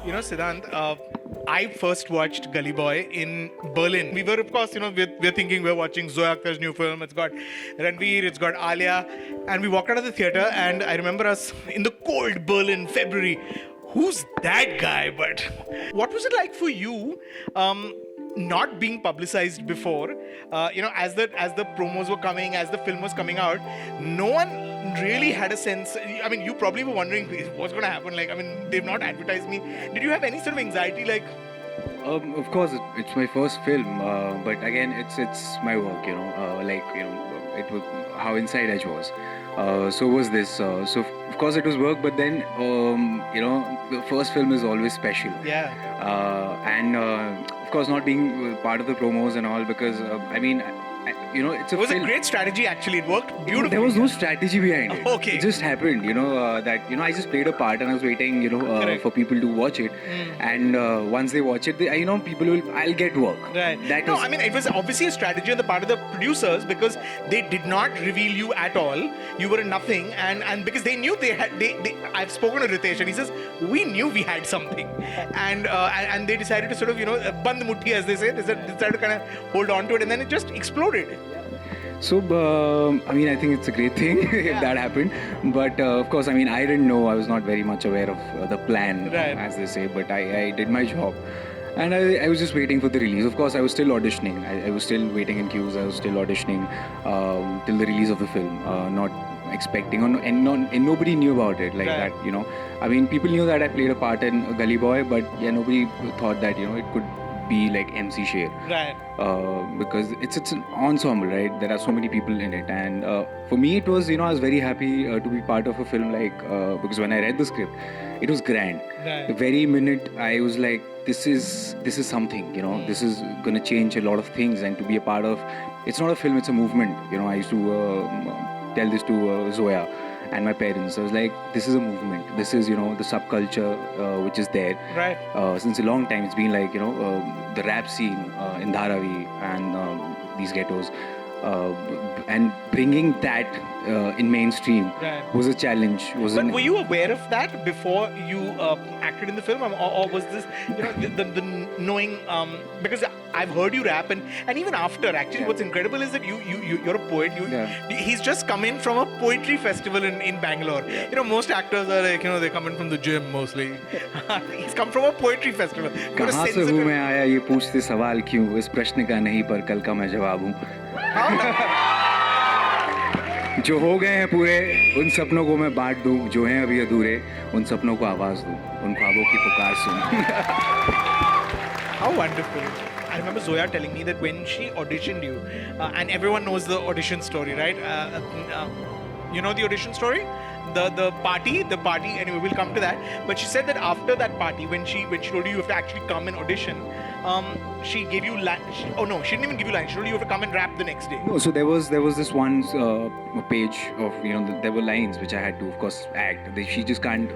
Siddhant, I first watched Gully Boy in Berlin. We were, of course, we're thinking we're watching Zoya Akhtar's new film. It's got Ranveer, it's got Alia. And we walked out of the theater, and I remember us in the cold Berlin, February. Who's that guy? But what was it like for you? Not being publicized before, as the promos were coming, as the film was coming out, no one really had a sense. I mean, you probably were wondering what's going to happen. Like, I mean, they've not advertised me. Did you have any sort of anxiety? Like, Of course, it's my first film, but again, it's my work. It was how Inside Edge was. So was this. So of course it was work, but then the first film is always special. yeah, And of course, not being part of the promos and all, because it's a it was film. a great strategy. Actually, it worked beautifully. There was no strategy behind it. Okay. It just happened, I just played a part and I was waiting, Correct. for people to watch it. And once they watch it, I'll get work. Right. That No, is- I mean, it was obviously a strategy on the part of the producers because they did not reveal you at all. You were nothing, and because they knew they had. I've spoken to Ritesh, and he says we knew we had something, and they decided to sort of band mutti, as they say. They decided to kind of hold on to it, and then it just exploded. So, I think it's a great thing if that happened. But of course, I didn't know. I was not very much aware of the plan, Right. as they say. But I did my job. And I was just waiting for the release. Of course, I was still auditioning. I was still waiting in queues. I was still auditioning till the release of the film. Not expecting, and nobody knew about it like Right. that. People knew that I played a part in Gully Boy, but yeah, nobody thought that it could be like MC Sher. Right. Because it's an ensemble, right? There are so many people in it, and for me it was, I was very happy to be part of a film because when I read the script, it was grand. Right. The very minute I was like, this is something, this is gonna change a lot of things, and to be a part of, it's not a film, it's a movement. I used to tell this to Zoya and my parents. I was like, this is a movement. This is, the subculture which is there. Right. Since a long time. It's been like, the rap scene in Dharavi and these ghettos. And bringing that in mainstream Right. was a challenge. But were you aware of that before you acted in the film, or was this, the knowing? Because I've heard you rap, and even after, actually, Yeah. what's incredible is that you're a poet. Yeah. He's just come in from a poetry festival in Bangalore. Yeah. Most actors are like, they come in from the gym mostly. He's come from a poetry festival. Got a कहाँ से sense of हूँ it. मैं आया ये पूछते सवाल क्यों इस प्रश्न का नहीं पर कल का मैं जवाब हूँ जो हो गए हैं पूरे उन सपनों को मैं बांट दूं जो हैं अभी अधूरे उन सपनों को आवाज दूं उन ख्वाबों की पुकार सुन How wonderful. I remember Zoya telling me that when she auditioned you, and everyone knows the audition story, right? You know the audition story? The party, anyway, we'll come to that. But she said that after that party, when she told you have to actually come and audition, she gave you she didn't even give you lines. She told you have to come and rap the next day. No, so there was this one page of there were lines which I had to of course act. She just can't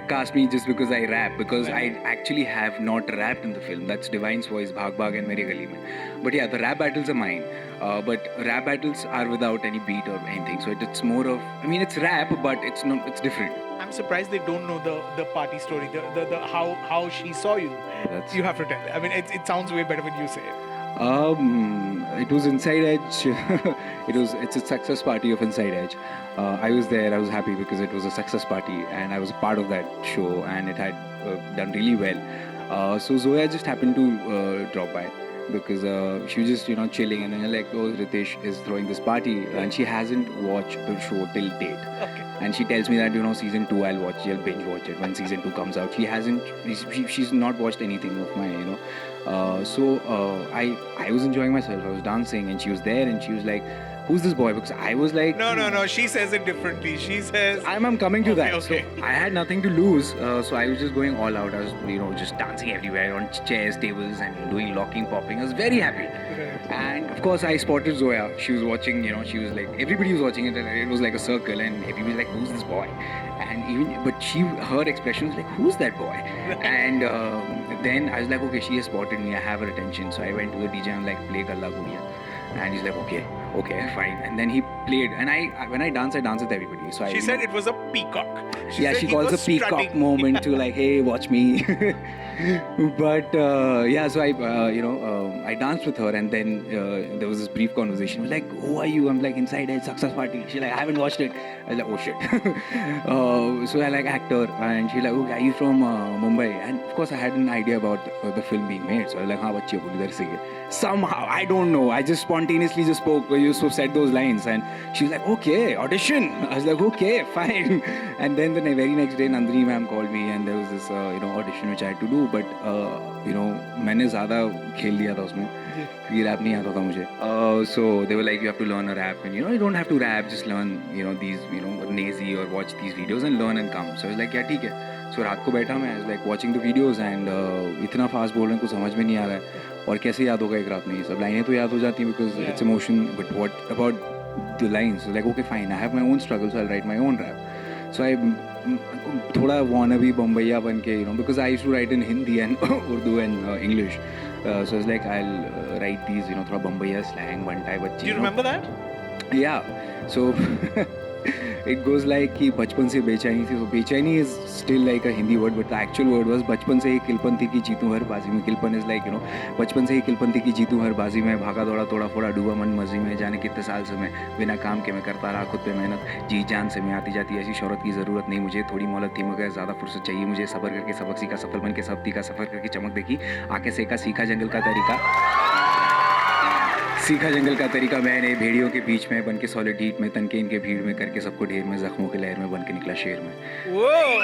cast me just because I rap, because I actually have not rapped in the film. That's Divine's voice, Bhag Bhag and Mere Gali Mein. But yeah, the rap battles are mine. But rap battles are without any beat or anything. So it's more of, it's rap, but it's different. I'm surprised they don't know the party story, the how she saw you. That's- You have to tell. I mean, it sounds way better when you say it. It was Inside Edge. It's a success party of Inside Edge. I was there. I was happy because it was a success party, and I was a part of that show, and it had done really well. So Zoya just happened to drop by because she was just chilling, and then like, oh, Ritesh is throwing this party, and she hasn't watched the show till date. Okay. And she tells me that season 2 I'll binge watch it when season 2 comes out. She's not watched anything of mine, So I was enjoying myself. I was dancing, and she was there, and she was like, "Who's this boy?" Because I was like, No. She says it differently. She says. I'm coming to that. Okay. So I had nothing to lose, so I was just going all out. I was just dancing everywhere on chairs, tables, and doing locking, popping. I was very happy. And of course, I spotted Zoya. She was watching. She was like, everybody was watching it, and it was like a circle, and everybody was like, "Who's this boy?" And but her expression was like, "Who's that boy?" And then I was like, "Okay, she has spotted me. I have her attention." So I went to the DJ and like, "Play Galla Gudiya." And he's like, okay, fine. And then he played, and when I dance with everybody. So She said it was a peacock. she said he calls was a peacock strutting. moment to like, hey, watch me. But so I danced with her, and then there was this brief conversation. We're like, who are you? I'm like, Inside Edge Success Party. She's like, I haven't watched it. I was like, oh shit. So I like actor, and she's like, okay, are you from Mumbai? And of course I had an idea about the film being made. So I was like, हाँ बच्ची बोल इधर से ये. Somehow I don't know. I just spontaneously just spoke. You said those lines, and she was like, okay, audition. I was like, okay, fine. And then the very next day, Nandini ma'am called me, and there was this audition which I had to do. But मैंने ज़्यादा खेल दिया था उसमें. ये rap नहीं आता था मुझे. So they were like, you have to learn a rap, and you don't have to rap. Just learn these Nazi or watch these videos and learn and come. So I was like, yeah ठीक है. So रात को बैठा मैं, I was like watching the videos, and इतना fast बोल रहे हैं कुछ समझ में नहीं आ रहा है. और कैसे याद होगा एक रात में? सब लाइनें तो याद हो जाती हैं because it's emotion. But what about the lines? So like, okay fine, I have my own struggles, so I'll write my own rap. So I थोड़ा wannabe बम्बैया बन के, because I used to write in Hindi and Urdu and English. So it's like I'll write these, थोड़ा बम्बैया slang बनता है बच्ची. Do you remember that? Yeah. So it goes like कि बचपन से बेचैनी थी. So बेचैनी is still like a Hindi word, but the actual word was बचपन से ही किलपन थी कि जीतूं हर बाजी में. किलपन is like बचपन से ही किलपन थी कि जीतूं हर बाजी में. भागा दौड़ा तोड़ा फोड़ा डूबा मन मर्जी में. जाने कितने साल से मैं बिना काम के मैं करता रहा खुद पे मेहनत. जी जान से मैं आती जाती ऐसी शोहरत की ज़रूरत नहीं मुझे. थोड़ी मोहलत थी मगर ज़्यादा फुर्सत चाहिए मुझे. सबर करके सबक सीखा सफल बन के सब्ती का सफ़र करके चमक देखी. आके सेका सीखा जंगल का तरीका. सीखा जंगल का तरीका मैंने भेड़ियों के बीच में बन के सॉलिड हीट में. तन के इनके भीड़ में करके सबको ढेर में. जख्मों के लहर में बन के निकला शेर में. Whoa!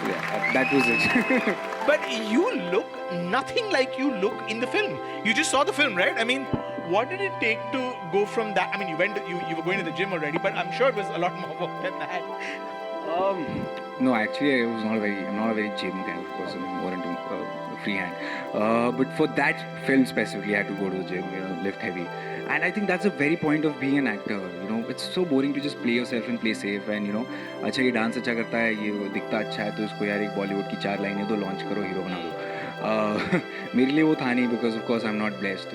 Yeah, that was it. But you look nothing like you look in the film. You just saw the film, right? I mean, what did it take to go from that? I mean, you were going to the gym already, but I'm sure it was a lot more work than that. No, actually, I'm not a very gym kind of person. I'm more into freehand. But for that film specifically, I had to go to the gym, lift heavy. And I think that's the very point of being an actor. It's so boring to just play yourself and play safe. And अच्छा ये dance अच्छा करता है, ये दिखता अच्छा है, तो इसको यार एक बॉलीवुड की 4 लाइनें दो, लॉन्च करो, हीरो बना दो. मेरे लिए वो था नहीं, because of course I'm not blessed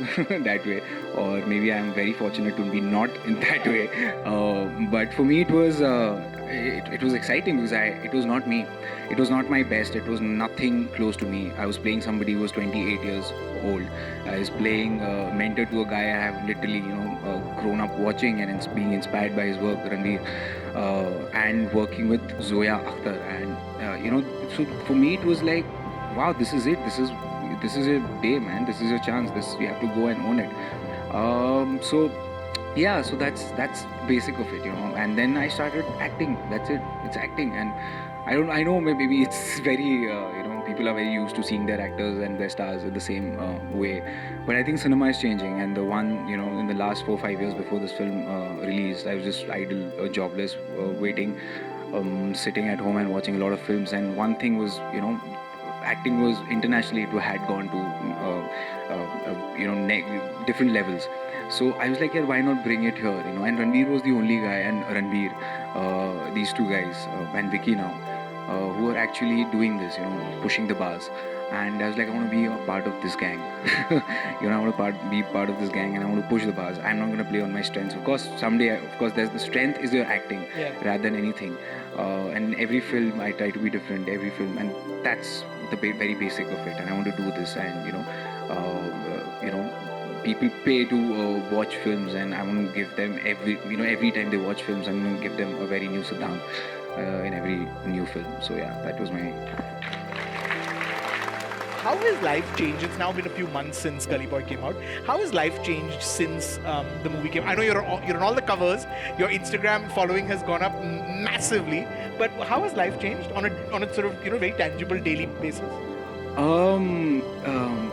that way, or maybe I'm very fortunate to be not in that way. But for me it was exciting because it was not me. It was not my best. It was nothing close to me. I was playing somebody who was 28 years old. I was playing mentor to a guy I have literally grown up watching and being inspired by his work, Ranveer, and working with Zoya Akhtar. And so for me it was like, wow, this is it. This is your day, man. This is your chance. You have to go and own it. So that's basic of it, And then I started acting. That's it. It's acting. And I know maybe it's very people are very used to seeing their actors and their stars in the same way, but I think cinema is changing. And the one in the last 4-5 years before this film released, I was just idle, jobless, waiting, sitting at home and watching a lot of films. And one thing was, acting was internationally, it had gone to different levels. So I was like, yeah, why not bring it here? And Ranveer was the only guy, and Ranveer, these two guys, and Vicky now, who are actually doing this, pushing the bars. And I was like, I want to be a part of this gang. I want to be part of this gang, and I want to push the bars. I'm not going to play on my strengths. Of course, someday, there's the strength is your acting rather than anything. And every film, I try to be different. Every film, and that's the very basic of it. And I want to do this, and people pay to watch films, and I want to give them every time they watch films, I'm going to give them a very new Siddhant in every new film. So yeah, that was my. How has life changed? It's now been a few months since Gully Boy came out. How has life changed since the movie came? I know you're on all the covers. Your Instagram following has gone up massively. But how has life changed on a sort of very tangible daily basis?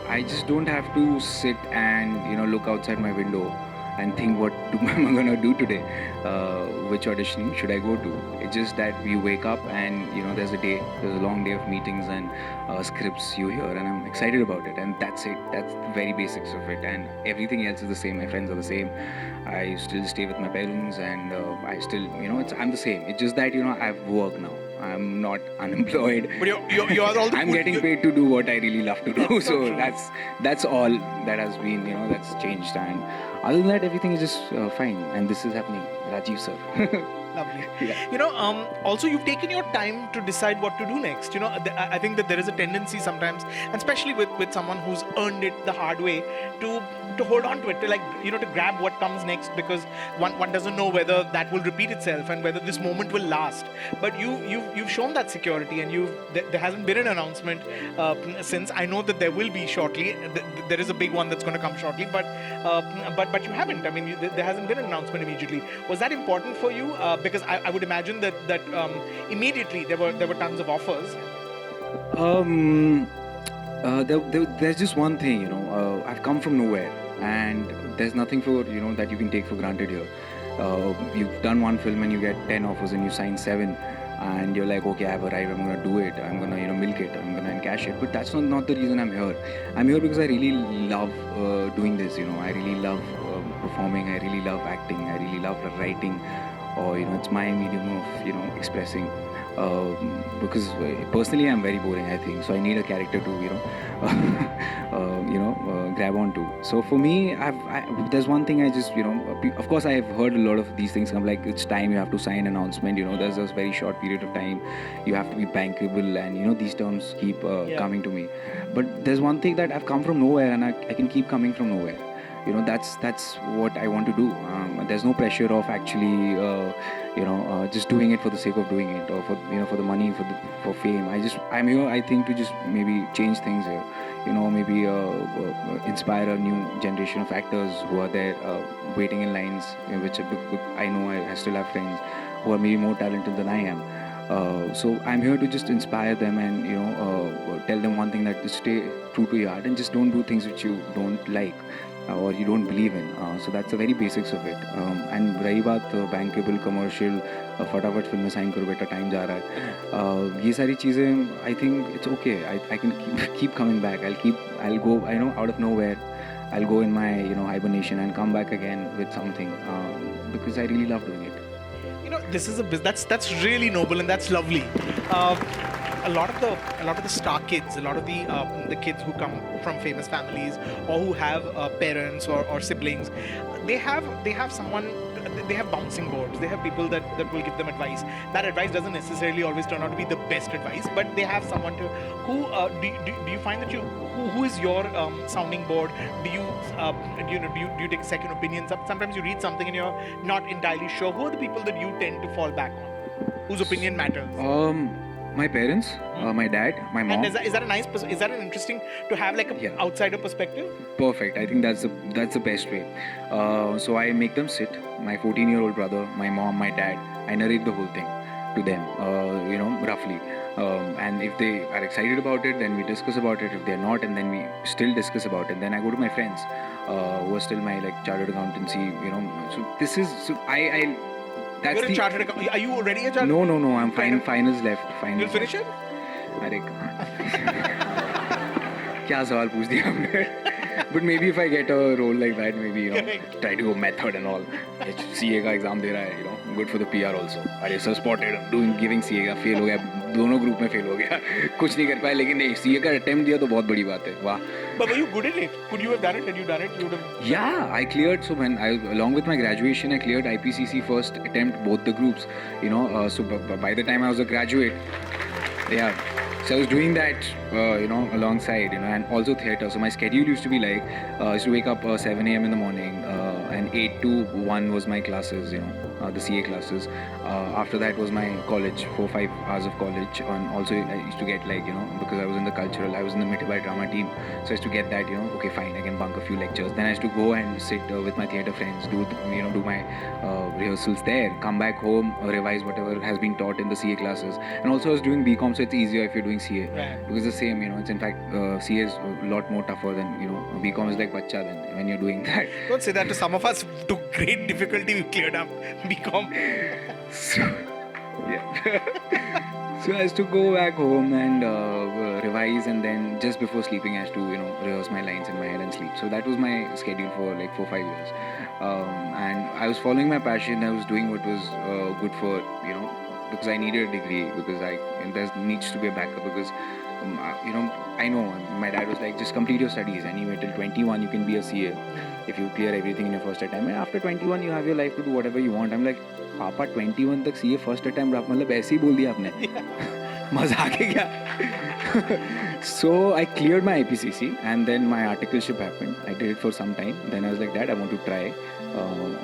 I just don't have to sit and look outside my window and think what am I gonna do today? Which auditioning should I go to? It's just that you wake up and there's a long day of meetings and scripts you hear, and I'm excited about it, and that's it. That's the very basics of it, and everything else is the same. My friends are the same. I still stay with my parents, and I still I'm the same. It's just that I have work now. I'm not unemployed. But you're all the I'm cool- getting you're- paid to do what I really love to do. That's so So true. that's all that has been, that's changed. And other than that, everything is just fine. And this is happening. Rajiv sir. Lovely. Yeah. Also you've taken your time to decide what to do next. I think that there is a tendency sometimes, and especially with someone who's earned it the hard way, to hold on to it, to grab what comes next, because one doesn't know whether that will repeat itself and whether this moment will last. But you've shown that security, and there hasn't been an announcement since. I know that there will be shortly. There is a big one that's going to come shortly, but you haven't. I mean, there hasn't been an announcement immediately. Was that important for you? Because I would imagine that immediately there were tons of offers. There's just one thing, I've come from nowhere, and there's nothing that you can take for granted here. You've done one film and you get 10 offers and you sign 7, and you're like, okay, I've arrived, I'm gonna do it, I'm gonna milk it, I'm gonna encash it. But that's not the reason I'm here. I'm here because I really love doing this. I really love performing, I really love acting, I really love writing, or it's my medium of expressing. Because personally I'm very boring, I think, so I need a character to grab onto. So for me, there's one thing I just of course I've heard a lot of these things come, like, it's time, you have to sign an announcement, there's a very short period of time, you have to be bankable, and these terms keep coming to me. But there's one thing, that I've come from nowhere, and I can keep coming from nowhere. That's what I want to do. There's no pressure of actually just doing it for the sake of doing it, or for the money, for fame. I'm here, I think, to just maybe change things here. Maybe inspire a new generation of actors who are there waiting in lines, which I know I still have friends who are maybe more talented than I am. So I'm here to just inspire them, and tell them one thing, that just stay true to your heart and just don't do things which you don't like or you don't believe in. So that's the very basics of it. And rahi baat bankable, commercial, फटाफट film sign करो बेटा, time जा रहा है, ये सारी चीज़ें, I think it's okay. I can keep coming back. I'll go, out of nowhere, I'll go in my hibernation and come back again with something, because I really love doing it. This is that's really noble, and that's lovely. A lot of the star kids, a lot of the kids who come from famous families, or who have parents or siblings, they have someone. They have bouncing boards. They have people that will give them advice. That advice doesn't necessarily always turn out to be the best advice, but they have someone to who do you find that who is your sounding board? Do you take a second opinion? Sometimes you read something and you're not entirely sure. Who are the people that you tend to fall back on, whose opinion matters? My parents, my dad, my mom. And is that a nice? Is that an interesting to have, like, a outsider perspective? Perfect. I think that's the best way. So I make them sit. My 14-year-old brother, my mom, my dad. I narrate the whole thing to them, roughly. And if they are excited about it, then we discuss about it. If they're not, and then we still discuss about it. Then I go to my friends, who are still my chartered accountancy. So this is I. That's You're a chartered accountant. Are you already a chartered? No. I'm finals left. Finals. You'll finish it? अरे क्या सवाल पूछ दिया हमने. But maybe if I get a role like that, maybe try to go method and all. CA का exam दे रहा है, good for the PR also. अरे sir spotted giving CA का fail हो गया, दोनों ग्रुप में fail हो गया, कुछ नहीं कर पाया, लेकिन नहीं, CA का attempt दिया तो बहुत बड़ी बात है. वाह. But were you good at it? Could you have done it? Had you done it? You would have. Yeah, I cleared. So along with my graduation, I cleared IPCC first attempt, both the groups. So by the time I was a graduate, yeah. So I was doing that, alongside, and also theatre. So my schedule used to be like, I used to wake up 7 a.m. in the morning, and 8 to 1 was my classes, the CA classes. After that was my college, 4-5 hours of college. And also I used to get, because I was in the cultural, I was in the Mithibai drama team. So I used to get that, okay, fine, I can bunk a few lectures. Then I used to go and sit with my theatre friends, do my rehearsals there, come back home, revise whatever has been taught in the CA classes. And also I was doing BCom, so it's easier if you're doing CA. Right. Because the same, it's in fact, CA is a lot more tougher than, BCom is like bacha then when you're doing that. Don't say that to some of us. To great difficulty, we cleared up BCom. So, yeah. So I used to go back home and revise, and then just before sleeping I used to, rehearse my lines in my head and sleep. So that was my schedule for like 4-5 years. And I was following my passion. I was doing what was good for, because I needed a degree, because there needs to be a backup, because I know my dad was like, just complete your studies anyway till 21 you can be a CA if you clear everything in your first attempt, and after 21 you have your life to do whatever you want. I'm like, पापा 21 तक CA first attempt आप मतलब ऐसे ही बोल दिया आपने मजाक है क्या? So I cleared my IPCC and then my articleship happened. I did it for some time. Then I was like, Dad, I want to try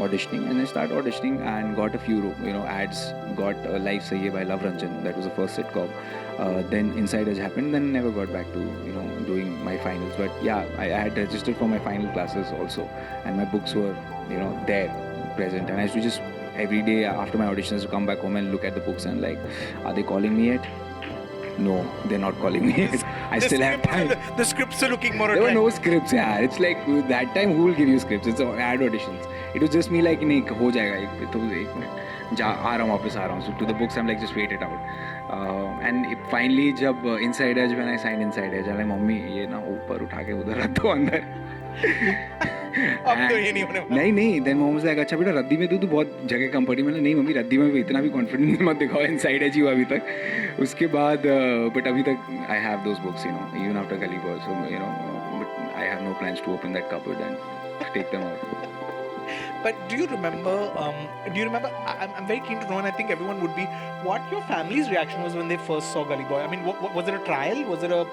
auditioning, and I started auditioning and got a few ads. Got Life Sahi Hai by Love Ranjan. That was the first sitcom. Then Inside Edge happened. Then never got back to doing my finals. But yeah, I had registered for my final classes also, and my books were there present. And I used to just every day after my auditions to come back home and look at the books and like, are they calling me yet? No, they're not calling me yet. I still have time. The scripts are looking more There were attractive. no scripts, yeah. It's like that time who will give you scripts? It's ad auditions. It was just me like नहीं हो जाएगा तो एक minute जा आ रहा हूँ वापस आ रहा हूँ. So to the books I'm like just wait it out. And finally जब Inside Edge, when I signed Inside Edge, I'm like mummy ये ना ऊपर उठा के उधर रख दो अंदर. अब तो ये नहीं होने वाला. नहीं then mom was like अच्छा बेटा रद्दी में तू बहुत जगह कम पड़ी. मैंने नहीं मम्मी रद्दी में भी इतना भी कॉन्फिडेंस मत दिखाओ. Inside Edge ही हुआ अभी तक. उसके बाद but अभी तक I have those books even after Gully Boy, so but I have no plans to open that cupboard and take them out. But do you remember? I'm very keen to know, and I think everyone would be. What your family's reaction was when they first saw Gully Boy? I mean, was it a trial? Was it a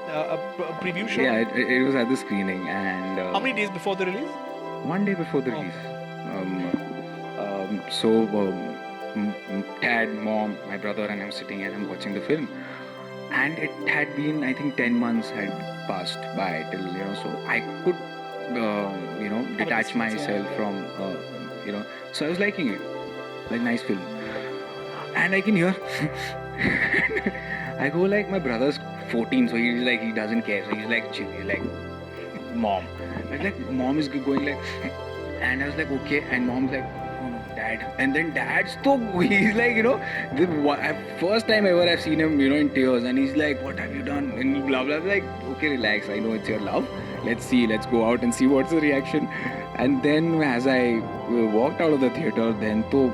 preview show? Yeah, it was at the screening, and How many days before the release? one day before the release. So dad, mom, my brother, and I'm sitting and I'm watching the film, and it had been, I think, 10 months had passed by till so I could detach myself from so I was liking it, like nice film, and I can hear I go like, my brother's 14, so he's like, he doesn't care, so he's like chill, he's like, mom. I was like, mom is going like, and I was like, okay, and mom's like, oh no, dad, and then dad's so he's like, the first time ever I've seen him in tears, and he's like, what have you done, and blah blah. I was like, okay, relax, I know it's your love, let's go out and see what's the reaction. And then as I walked out of the theater, then तो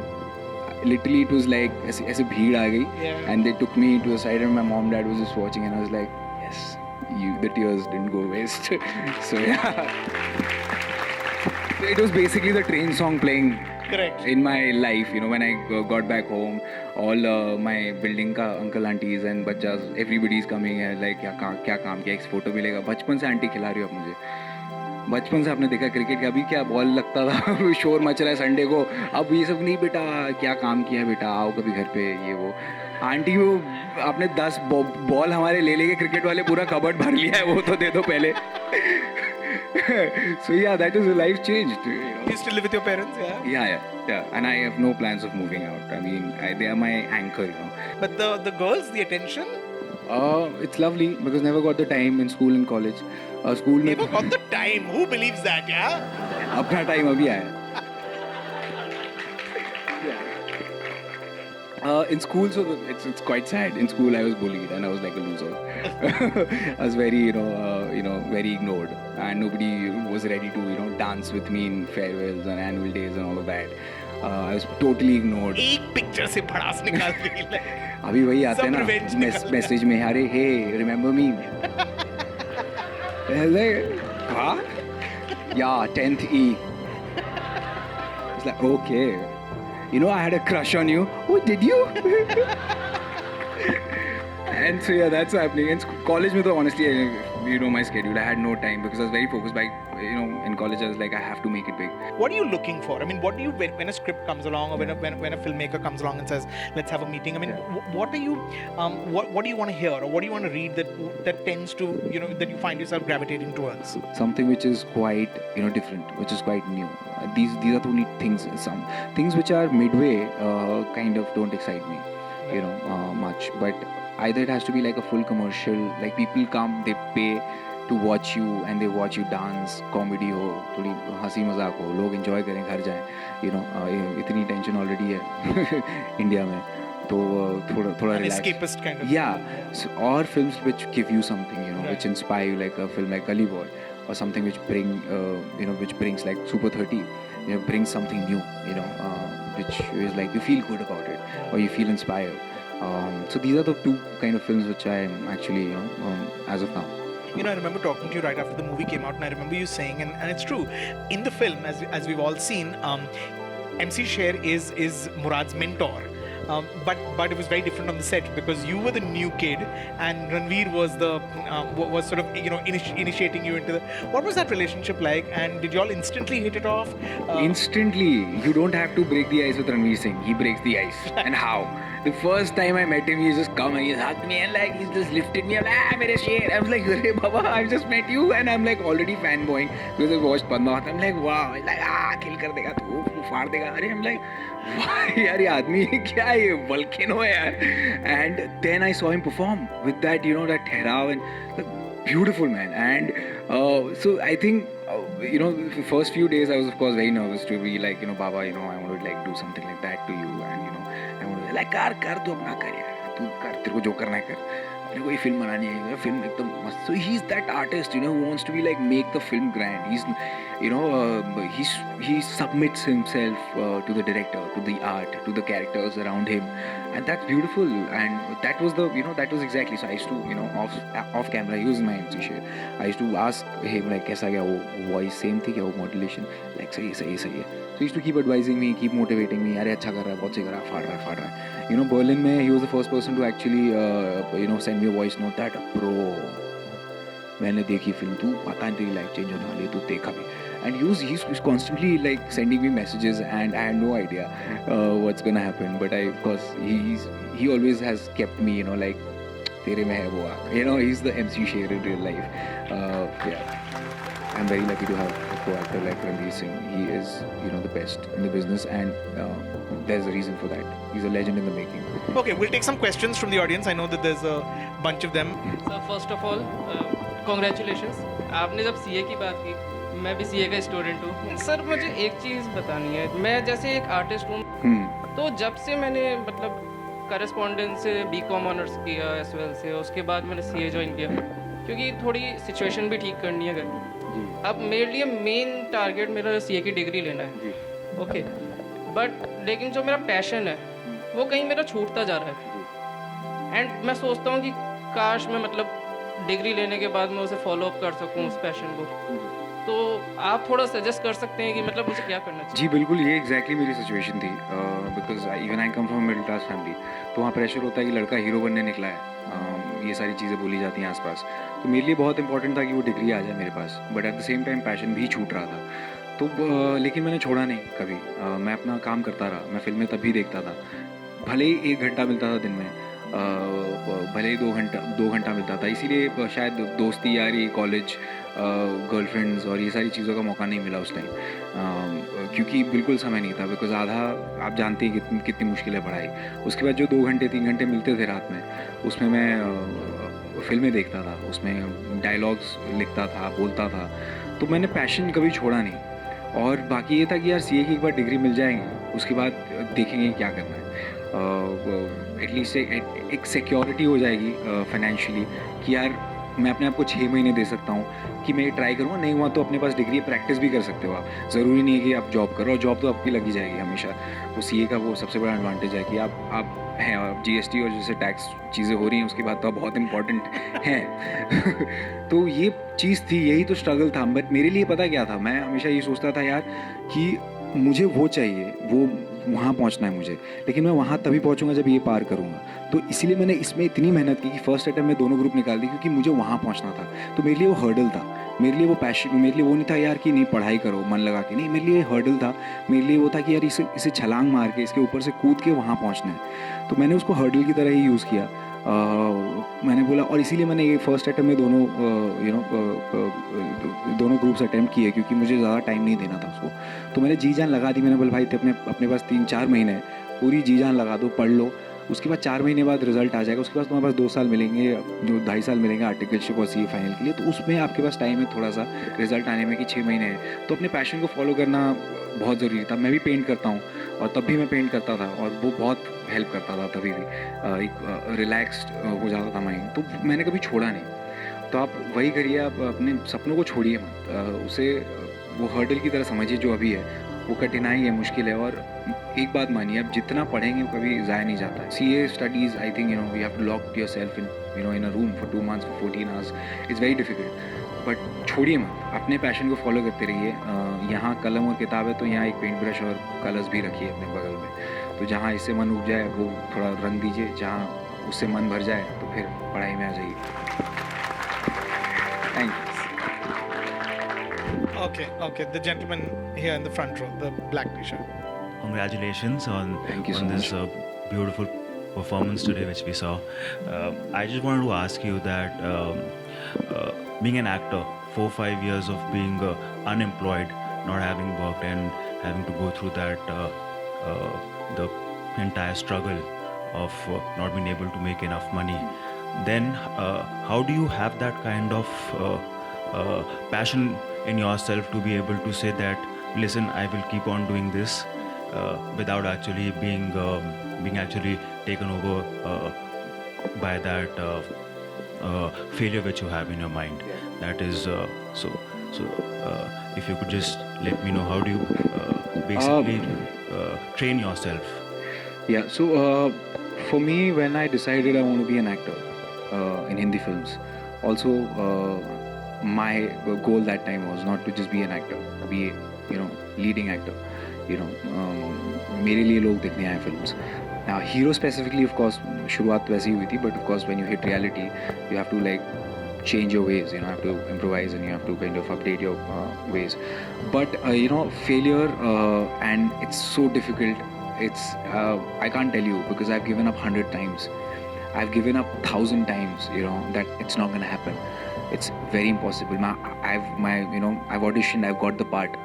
literally it was like ऐसे भीड़ आ गई, Yeah. and they took me to a side, and my mom dad was just watching, and I was like, yes, the tears didn't go waste. So yeah, it was basically the train song playing Correct. in my life. When I got back home, all my building ka uncle aunties and bachas, everybody's coming and like क्या काम किया, एक photo मिलेगा. बचपन से aunty खिला रही हो आप मुझे. बचपन से आपने देखा क्रिकेट का, अभी क्या बॉल लगता था शोर मच रहा है संडे को, अब ये सब नहीं बेटा, क्या काम किया है बेटा, आओ कभी घर पे, ये वो. आंटी वो आपने 10 बॉल हमारे ले लेके क्रिकेट वाले पूरा कबर्ड भर लिया है, वो तो दे दो पहले. So yeah, that is, life changed. You still live with your parents, yeah? Yeah. And I have no plans of moving out. I mean, they are my anchor. But the girls, the attention, It's lovely because never got the time in school and college. School में never got the time. Who believes that, yeah? अपना time अभी आया. In school, so it's quite sad. In school, I was bullied and I was like a loser. I was very, very ignored, and nobody was ready to, dance with me in farewells and annual days and all of that. I was totally ignored. एक picture से भड़ास निकाल दी. अभी वही आते हैं सब ना revenge निकल मैसेज में, अरे हे रिमेम्बर मी. हाँ या 10th E. It's like, okay, I had a crush on you. Oh, did you? And so yeah, that's happening. And college में तो honestly, my schedule, I had no time because I was very focused. By in college I was like, I have to make it big. What are you looking for? I mean, what do you, when a script comes along, or when a filmmaker comes along and says, let's have a meeting, I mean, what are you, what do you want to hear, or what do you want to read that tends to, that you find yourself gravitating towards? Something which is quite different, which is quite new. These are the only things. Some things which are midway kind of don't excite me, much. But either it has to be like a full commercial, like people come, they pay to watch you and they watch you dance, comedy हो, थोड़ी हंसी मजाक हो, लोग enjoy करें, घर जाएं, इतनी tension already है इंडिया में, तो थोड़ा relax. Escapist kind of. Yeah, or films which give you something, Right. which inspire you, like a film like Gully Boy, or something which which brings like Super 30, brings something new, which is like you feel good about it, or you feel inspired. So these are the two kind of films which I am actually, as of now. You know, I remember talking to you right after the movie came out, and I remember you saying, and it's true, in the film, as we've all seen, MC Sher is Murad's mentor. But it was very different on the set because you were the new kid and Ranveer was the was sort of initiating you into the. What was that relationship like? And did you all instantly hit it off? Instantly, you don't have to break the ice with Ranveer Singh. He breaks the ice. And how? The first time I met him, he just come and he hugged me and like he just lifted me. I'm like, mere sher. I was like, Arey Baba, I've just met you, and I'm like already fanboying because I watched Padmavat. I'm like, wow. He's like, kill kar dega tu, फाड़ देगा. Arey, I'm like, why यार ये आदमी क्या है, ये volcano है यार. And then I saw him perform with that, that ठहराव and like, beautiful man. And so I think. The first few days I was of course very nervous to be like, Baba, I want to like do something like that to you, and I want to like कर तू अपना कर यार, तू कर, तेरे को जो करना है कर, मेरे को ये फिल्म बनानी है, फिल्म एकदम मस्त. So he's that artist, who wants to be like make the film grand. He's he submits himself to the director, to the art, to the characters around him, and that's beautiful. And that was that was exactly. So I used to off camera he was my MC Sher. I used to ask him like कैसा क्या वो voice same थी क्या वो modulation, like सही है. So he used to keep advising me, keep motivating me. अरे अच्छा कर रहा है, बहुत सही कर रहा है, फाड़ रहा है. Berlin में he was the first person to actually send me a voice note that bro, मैंने देखी फिल्म, तू पता नहीं तेरी लाइफ चेंज होने वाली है, तू देखा भी. And he's constantly like sending me messages, and I had no idea what's gonna happen. But of course he always has kept me, like तेरे में है वो आग. He's the MC Sher in real life. Yeah, I'm very lucky to have a co-actor like Ranveer Singh. He is the best in the business, and there's a reason for that. He's a legend in the making. Okay, we'll take some questions from the audience. I know that there's a bunch of them. So first of all, congratulations. आपने जब CA की बात की, मैं भी CA का student हूँ. Sir मुझे एक चीज़ बतानी है. मैं जैसे एक आर्टिस्ट हूँ, तो जब से मैंने मतलब करस्पॉन्डेंस से BCom ऑनर्स किया SWL से, उसके बाद मैंने CA ज्वाइन किया क्योंकि थोड़ी सिचुएशन भी ठीक करनी है घर. अब मेरे लिए मेन टारगेट मेरा CA की डिग्री लेना है. ओके, बट लेकिन जो मेरा पैशन है वो कहीं मेरा छूटता जा रहा है. एंड मैं सोचता हूँ कि काश मैं मतलब डिग्री लेने के बाद मैं उसे फॉलो अप कर सकूँ उस पैशन को. तो आप थोड़ा सजेस्ट कर सकते हैं कि मतलब मुझे क्या करना चाहिए? जी बिल्कुल, ये एग्जैक्टली मेरी सिचुएशन थी. Because even I come from middle class family, तो वहाँ प्रेशर होता है कि लड़का हीरो बनने निकला है. ये सारी चीज़ें बोली जाती हैं आसपास. तो मेरे लिए बहुत इंपॉर्टेंट था कि वो डिग्री आ जाए मेरे पास, but at the same time passion भी छूट रहा था. तो लेकिन मैंने छोड़ा नहीं कभी. मैं अपना काम करता रहा. मैं फिल्में तब भी देखता था, भले ही 1 घंटा मिलता था दिन में, भले ही 2 घंटा मिलता था. इसीलिए शायद दोस्ती यारी, कॉलेज, गर्लफ्रेंड्स और ये सारी चीज़ों का मौका नहीं मिला उस टाइम, क्योंकि बिल्कुल समय नहीं था. बिकॉज आधा आप जानते हैं कितनी मुश्किल है पढ़ाई. उसके बाद जो 2 घंटे 3 घंटे मिलते थे रात में, उसमें मैं फिल्में देखता था, उसमें डायलॉग्स लिखता था, बोलता था. तो मैंने पैशन कभी छोड़ा नहीं. और बाकी ये था कि यार CA की एक बार डिग्री मिल जाएंगे, उसके बाद देखेंगे क्या करना है. एटलीस्ट एक सिक्योरिटी हो जाएगी फाइनेंशियली कि यार मैं अपने आप को 6 महीने दे सकता हूँ कि मैं ये ट्राई करूँगा. नहीं हुआ तो अपने पास डिग्री है, प्रैक्टिस भी कर सकते हो आप. ज़रूरी नहीं है कि आप जॉब करो, और जॉब तो आपकी लगी जाएगी हमेशा. तो CA का वो सबसे बड़ा एडवांटेज है कि आप हैं, और GST और जैसे टैक्स चीज़ें हो रही हैं उसके बाद तो आप बहुत इंपॉर्टेंट हैं. तो ये चीज़ थी, यही तो स्ट्रगल था. बट मेरे लिए पता क्या था, मैं हमेशा ये सोचता था यार कि मुझे वो चाहिए, वो वहाँ पहुँचना है मुझे, लेकिन मैं वहाँ तभी पहुँचूंगा जब ये पार करूँगा. तो इसीलिए मैंने इसमें इतनी मेहनत की कि फर्स्ट अटेम्प्ट में दोनों ग्रुप निकाल दी, क्योंकि मुझे वहाँ पहुँचना था. तो मेरे लिए वो हर्डल था, मेरे लिए वो पैशन, मेरे लिए वो नहीं था यार कि नहीं पढ़ाई करो मन लगा के. नहीं, मेरे लिए हर्डल था. मेरे लिए वो था कि यार इसे छलांग मार के, इसके ऊपर से कूद के वहाँ पहुँचना है. तो मैंने उसको हर्डल की तरह ही यूज़ किया. मैंने बोला, और इसीलिए मैंने ये फर्स्ट अटेम्प्ट में दोनों ग्रुप्स अटेम्प्ट किए, क्योंकि मुझे ज़्यादा टाइम नहीं देना था उसको. तो मैंने जी जान लगा दी. मैंने बोला भाई अपने पास 3-4 महीने है, पूरी जी जान लगा दो, पढ़ लो. उसके बाद 4 महीने बाद रिजल्ट आ जाएगा. उसके बाद तुम्हारे पास 2 साल मिलेंगे, जो 2.5 साल मिलेंगे आर्टिकलशिप और CA फाइनल के लिए. तो उसमें आपके पास टाइम है थोड़ा सा रिजल्ट आने में कि 6 महीने है. तो अपने पैशन को फॉलो करना बहुत ज़रूरी था. मैं भी पेंट करता हूँ, और तब भी मैं पेंट करता था, और वो बहुत हेल्प करता था. तभी भी एक रिलैक्स्ड हो जाता था माइंड. तो मैंने कभी छोड़ा नहीं. तो आप वही करिए, आप अपने सपनों को छोड़िए मत. उसे वो हर्डल की तरह समझिए जो अभी है, वो कठिनाई है, मुश्किल है। और एक बात मानिए, आप जितना पढ़ेंगे वो कभी ज़ाया नहीं जाता है। CA studies, I think you have to lock yourself in a room for 2 months for 14 hours. It's very difficult. But छोड़िए मत, अपने पैशन को फॉलो करते रहिए। यहाँ कलम और किताब है तो यहाँ एक पेंट ब्रश और कलर्स भी रखिए अपने बगल में। तो जहाँ इससे मन उग जाए वो थोड़ा रंग दीजिए, जहाँ उससे मन भर जाए तो फिर पढ़ाई में आ जाइए। Thank you. Okay, the gentleman here in the front row, the black t-shirt. Congratulations on, Thank you so on this much. beautiful performance today which we saw. I just wanted to ask you that being an actor, 4-5 years of being unemployed, not having worked and having to go through that the entire struggle of not being able to make enough money, then how do you have that kind of passion in yourself to be able to say that, listen, I will keep on doing this without actually being actually taken over by that failure which you have in your mind? That is so if you could just let me know, how do you basically train yourself? Yeah, so for me, when I decided I want to be an actor in Hindi films, also my goal that time was not to just be an actor, be leading actor. मेरे लिए लोग देखने आए films. Now hero specifically, of course, शुरुआत वैसे ही हुई थी, but of course when you hit reality, you have to like change your ways, you have to improvise and you have to kind of update your ways. But failure, and it's so difficult. It's I can't tell you, because I've given up 100 times. I've given up 1,000 times, that it's not gonna happen. It's very impossible. I've auditioned, I've got the part,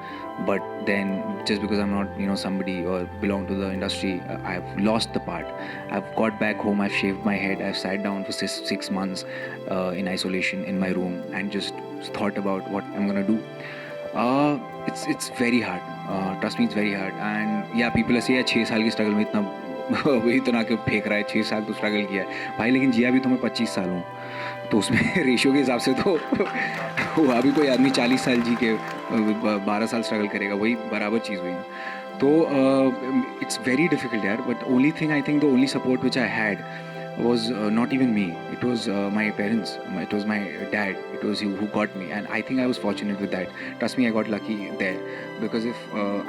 but then just because I'm not somebody or belong to the industry, I've lost the part. I've got back home, I've shaved my head, I've sat down for 6 months in isolation in my room and just thought about what I'm gonna do. It's very hard. Trust me, it's very hard. And yeah, people say 6 साल की struggle में इतना वही तो ना कि फेंक रहा है, 6 साल तो स्ट्रगल किया है भाई, लेकिन जिया भी तो मैं 25 साल हूँ, तो उसमें रेशियो के हिसाब से तो अभी कोई आदमी 40 साल जी के 12 साल स्ट्रगल करेगा, वही बराबर चीज़ हुई। तो इट्स वेरी डिफिकल्ट यार, but only thing, I think the only support which I had was not even me. It was my parents. It was my dad. It was who got me, and I think I was fortunate with that. Trust me, I got lucky there, because if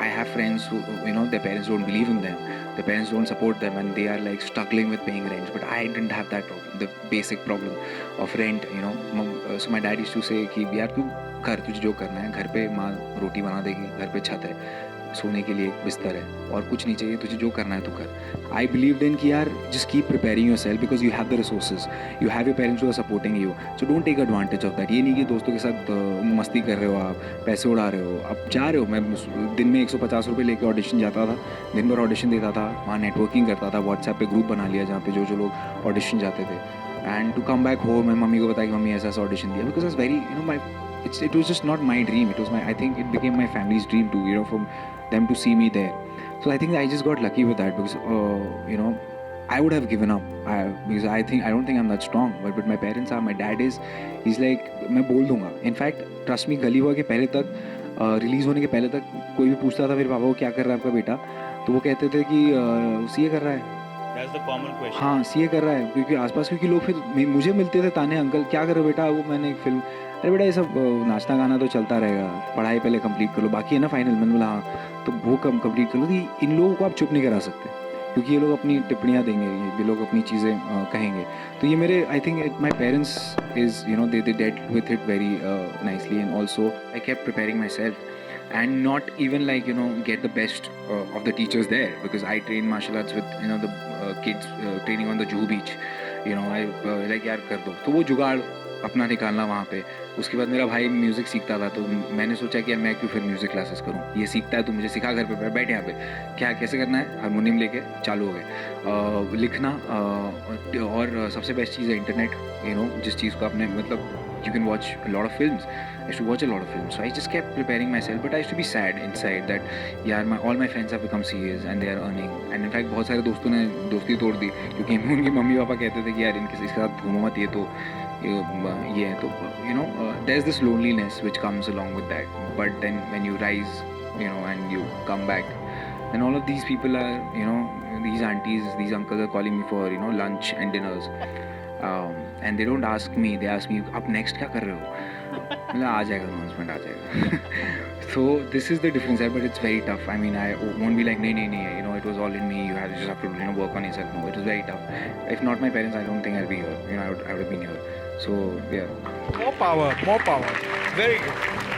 I have friends who their parents don't believe in them, their parents don't support them, and they are like struggling with paying rent. But I didn't have that problem, the basic problem of rent. So my dad used to say कि यार तू कर, तुझे जो करना है, घर पे माँ रोटी बना देगी, घर पे छत है, सोने के लिए एक बिस्तर है, और कुछ नहीं चाहिए, तुझे जो करना है तू कर। आई बिलीव्ड इन कि यार just keep preparing yourself, because you have the resources, you have your parents who are supporting you, so don't take advantage of that. ये नहीं कि दोस्तों के साथ मस्ती कर रहे हो, आप पैसे उड़ा रहे हो, आप जा रहे हो। मैं दिन में 150 रुपये लेके ऑडिशन जाता था, दिन भर ऑडिशन देता था, वहाँ नेटवर्किंग करता था, व्हाट्सएप पे ग्रुप बना लिया जहाँ पे जो लोग ऑडिशन जाते थे, and to come back home, मैं मम्मी को बताया कि मम्मी ऐसा ऑडिशन दिया, because it's very it was just not my dream. It was I think it became my family's dream too, for them to see me there. So I think I just got lucky with that, because I would have given up, because I don't think I'm that strong, but my parents are, my dad is, he's like, मैं बोल दूंगा। In fact, trust me, गली boy के पहले तक, release होने के पहले तक कोई भी पूछता था मेरे पापा को क्या कर रहा है आपका बेटा, तो वो कहते थे कि CA कर रहा है। That's the common question. हाँ, CA कर रहा है, क्योंकि आसपास क्योंकि लोग फिर मुझे मिलते थे ताने, अंकल क्या कर रहे हो बेटा, वो मैंने एक फिल्म, अरे बेटा ये सब नाचना गाना तो चलता रहेगा, पढ़ाई पहले कंप्लीट कर लो, बाकी है ना फाइनल। मैंने बोला हाँ, तो वो कंप्लीट कर लो। तो इन लोगों को आप चुप नहीं करा सकते, क्योंकि ये लोग अपनी टिप्पणियाँ देंगे, ये लोग अपनी चीज़ें कहेंगे। तो ये मेरे, I think my parents is they dealt with it very nicely, and also I kept preparing my self, and not even like get the best of the teachers there, because I train martial arts with the kids training on the Juhu beach. I like यार कर दो, तो वो जुगाड़ अपना निकालना वहाँ पे। उसके बाद मेरा भाई म्यूज़िक सीखता था, तो मैंने सोचा कि यार मैं क्यों फिर म्यूज़िक क्लासेस करूँ, ये सीखता है तो मुझे सिखा, घर पे बैठ यहाँ पे क्या कैसे करना है, हारमोनियम लेके चालू हो गए लिखना। और सबसे बेस्ट चीज़ है इंटरनेट, जिस चीज़ को आपने मतलब you can watch a lot of films. I used to watch a lot of films, so I just kept preparing myself, but I used to be sad inside that यार all my friends have become CAs and they are earning, and in fact बहुत सारे दोस्तों ने दोस्ती तोड़ दी, क्योंकि उनके mummy papa कहते थे कि यार इनके साथ घूमो मत, ये तो ये है, तो there's this loneliness which comes along with that, but then when you rise and you come back, and all of these people are, these aunties, these uncles are calling me for, lunch and dinners, and they don't ask me, they ask me, "Ab next kya kar rahe ho?" मतलब आ जाएगा announcement, आ जाएगा. So this is the difference, but it's very tough. I mean, I won't be like, no, it was all in me. You just have to, work on yourself. No, it was very tough. If not my parents, I don't think I'll be here. I would have been here. So yeah. More power, more power. Very good.